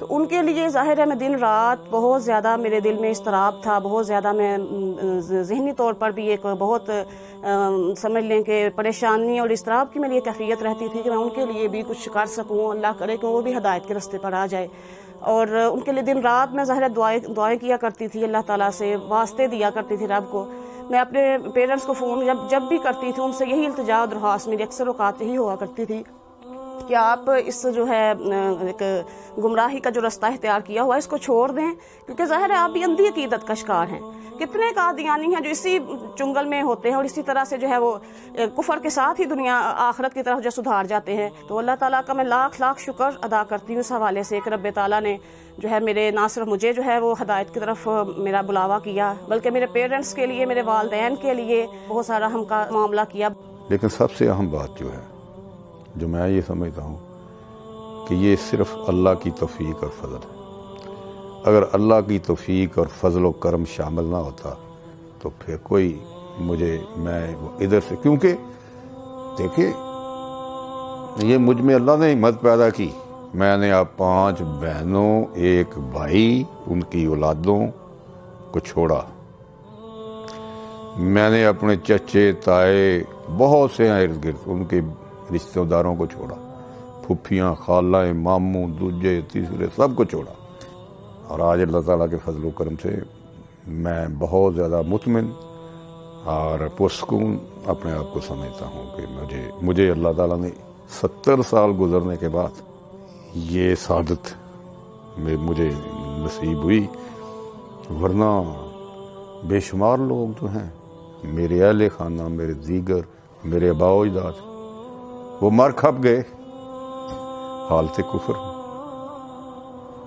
تو ان کے لیے ظاہر ہے میں دن رات بہت زیادہ میرے دل میں اضطراب تھا، بہت زیادہ میں ذہنی طور پر بھی ایک بہت سمجھ لیں کہ پریشانی اور اضطراب کی میری ایک کیفیت رہتی تھی کہ میں ان کے لیے بھی کچھ کر سکوں، اللہ کرے کہ وہ بھی ہدایت کے راستے پر آ جائے۔ اور ان کے لیے دن رات میں ظاہر دعائیں کیا کرتی تھی، اللہ تعالیٰ سے واسطے دیا کرتی تھی رب کو۔ میں اپنے پیرنٹس کو فون جب بھی کرتی تھی ان سے یہی التجا اور درخواست میری اکثر اوقات یہی ہوا کرتی تھی کہ آپ اس جو ہے ایک گمراہی کا جو رستہ اختیار کیا ہوا ہے اس کو چھوڑ دیں، کیونکہ ظاہر ہے آپ بھی اندھی عقیدت کا شکار ہیں۔ کتنے قادیانی ہیں جو اسی چنگل میں ہوتے ہیں اور اسی طرح سے جو ہے وہ کفر کے ساتھ ہی دنیا آخرت کی طرف جو سدھار جاتے ہیں۔ تو اللہ تعالیٰ کا میں لاکھ لاکھ شکر ادا کرتی ہوں اس حوالے سے کہ رب تعالیٰ نے جو ہے میرے نہ صرف مجھے جو ہے وہ ہدایت کی طرف میرا بلاوا کیا، بلکہ میرے پیرنٹس کے لیے، میرے والدین کے لیے بہت سارا ہم کا معاملہ کیا۔ لیکن سب سے اہم بات جو ہے، جو میں یہ سمجھتا ہوں کہ یہ صرف اللہ کی توفیق اور فضل ہے۔ اگر اللہ کی توفیق اور فضل و کرم شامل نہ ہوتا تو پھر میں ادھر سے، کیونکہ دیکھیں یہ مجھ میں اللہ نے ہمت پیدا کی، میں نے آپ 5 بہنوں، 1 بھائی، ان کی اولادوں کو چھوڑا، میں نے اپنے چچے تائے بہت سے ہیں ارد گرد، ان کے رشتہ داروں کو چھوڑا، پھپھیاں، خالائیں، ماموں، دوجے، تیسرے، سب کو چھوڑا، اور آج اللہ تعالیٰ کے فضل و کرم سے میں بہت زیادہ مطمئن اور پرسکون اپنے آپ کو سمجھتا ہوں کہ مجھے اللہ تعالیٰ نے 70 سال گزرنے کے بعد یہ سعادت مجھے نصیب ہوئی، ورنہ بے شمار لوگ جو ہیں میرے اہل خانہ، میرے دیگر، میرے آباء و اجداد، وہ مر کھپ گئے حالت کفر۔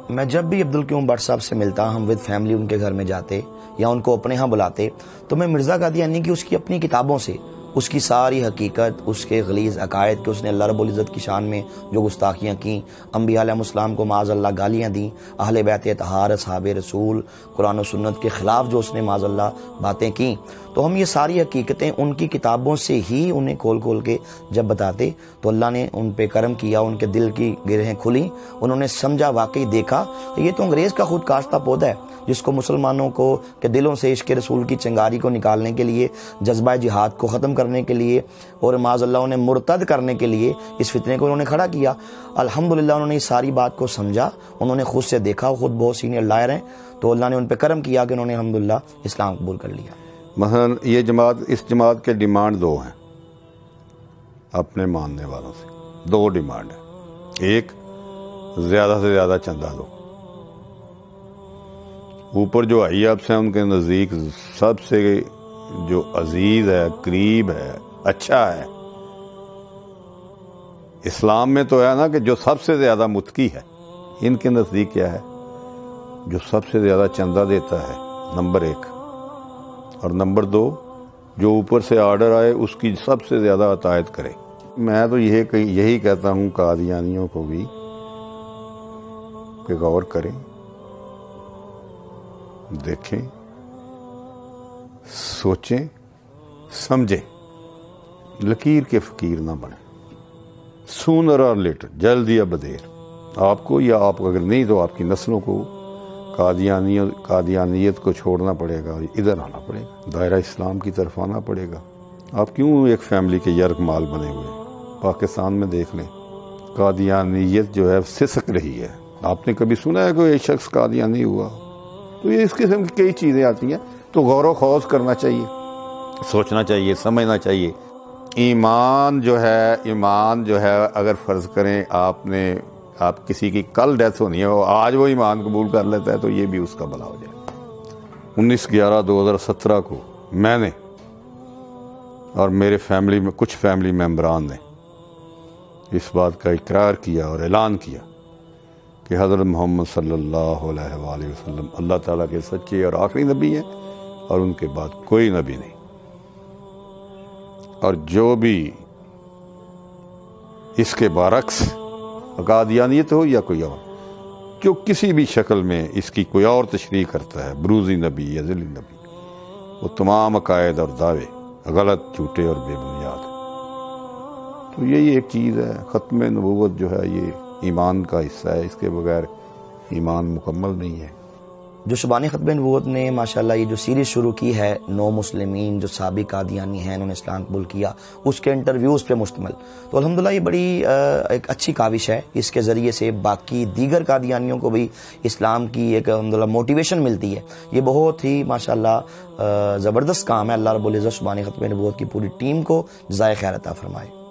میں جب بھی عبدالقیوم بٹ صاحب سے ملتا، ہم ود فیملی ان کے گھر میں جاتے یا ان کو اپنے ہاں بلاتے، تو میں مرزا قادیانی کی اس کی اپنی کتابوں سے اس کی ساری حقیقت، اس کے غلیظ عقائد کہ اس نے اللہ رب العزت کی شان میں جو گستاخیاں کیں، انبیاء علیہ السلام کو معاذ اللہ گالیاں دیں، اہل بیت اطہار، اصحاب رسول، قرآن و سنت کے خلاف جو اس نے معاذ اللہ باتیں کیں، تو ہم یہ ساری حقیقتیں ان کی کتابوں سے ہی انہیں کھول کے جب بتاتے تو اللہ نے ان پہ کرم کیا، ان کے دل کی گرہیں کھلیں، انہوں نے سمجھا، واقعی دیکھا کہ یہ تو انگریز کا خود کاشتہ پودا ہے جس کو مسلمانوں کو کے دلوں سے عشق رسول کی چنگاری کو نکالنے کے لیے، جذبہ جہاد کو ختم کرنے کے لیے اور معاذ اللہ انہیں مرتد کرنے کے لیے اس فتنے کو انہوں نے کھڑا کیا۔ الحمدللہ انہوں نے اس ساری بات کو سمجھا، انہوں نے خود سے دیکھا، خود بہت سینئر لائر ہیں، تو اللہ نے ان پہ کرم کیا کہ انہوں نے الحمدللہ اسلام قبول کر لیا۔ مثلا اس جماعت کے ڈیمانڈ 2 ہیں اپنے ماننے والوں سے، 2 ڈیمانڈ ہیں۔ ایک، زیادہ سے زیادہ چندہ دو۔ اوپر جو حیاب سے ان کے نزدیک سب سے جو عزیز ہے، قریب ہے، اچھا ہے، اسلام میں تو ہے نا کہ جو سب سے زیادہ متقی ہے، ان کے نزدیک کیا ہے؟ جو سب سے زیادہ چندہ دیتا ہے، نمبر 1، اور نمبر 2 جو اوپر سے آرڈر آئے اس کی سب سے زیادہ عطایت کرے۔ میں تو یہی کہتا ہوں قادیانیوں کو بھی کہ غور کریں، دیکھیں، سوچیں، سمجھیں، لکیر کے فقیر نہ بنیں۔ سونر اور لیٹر، جلد یا بدیر، آپ کو یا آپ اگر نہیں تو آپ کی نسلوں کو قادیانیت کو چھوڑنا پڑے گا، ادھر آنا پڑے گا، دائرہ اسلام کی طرف آنا پڑے گا۔ آپ کیوں ایک فیملی کے یرغ مال بنے ہوئے ہیں؟ پاکستان میں دیکھ لیں، قادیانیت جو ہے سسک رہی ہے۔ آپ نے کبھی سنا ہے کوئی شخص قادیانی ہوا؟ تو یہ اس قسم کی کئی چیزیں آتی ہیں، تو غور و خوض کرنا چاہیے، سوچنا چاہیے، سمجھنا چاہیے۔ ایمان جو ہے اگر فرض کریں آپ کسی کی کل ڈیتھ ہونی ہے، آج وہ ایمان قبول کر لیتا ہے تو یہ بھی اس کا بھلا ہو جائے۔ 19/11/2017 کو میں نے اور میرے فیملی میں کچھ فیملی ممبران نے اس بات کا اقرار کیا اور اعلان کیا کہ حضرت محمد صلی اللہ علیہ وآلہ وسلم اللہ تعالیٰ کے سچے اور آخری نبی ہیں، اور ان کے بعد کوئی نبی نہیں۔ اور جو بھی اس کے برعکس قادیانیت ہو یا کوئی اور، جو کسی بھی شکل میں اس کی کوئی اور تشریح کرتا ہے، بروزی نبی یا ذلی نبی، وہ تمام عقائد اور دعوے غلط، جھوٹے اور بے بنیاد۔ تو یہی ایک چیز ہے، ختم نبوت جو ہے یہ ایمان کا حصہ ہے، اس کے بغیر ایمان مکمل نہیں ہے۔ جو شبانی ختم نبوت نے ماشاءاللہ یہ جو سیریز شروع کی ہے، 9 مسلمین جو سابق قادیانی ہیں انہوں نے اسلام قبول کیا، اس کے انٹرویوز پہ مشتمل، تو الحمدللہ یہ بڑی ایک اچھی کاوش ہے۔ اس کے ذریعے سے باقی دیگر قادیانیوں کو بھی اسلام کی ایک الحمدللہ موٹیویشن ملتی ہے۔ یہ بہت ہی ماشاءاللہ زبردست کام ہے۔ اللہ رب العزت شبانی ختم نبوت کی پوری ٹیم کو جزائے خیر عطا فرمائے۔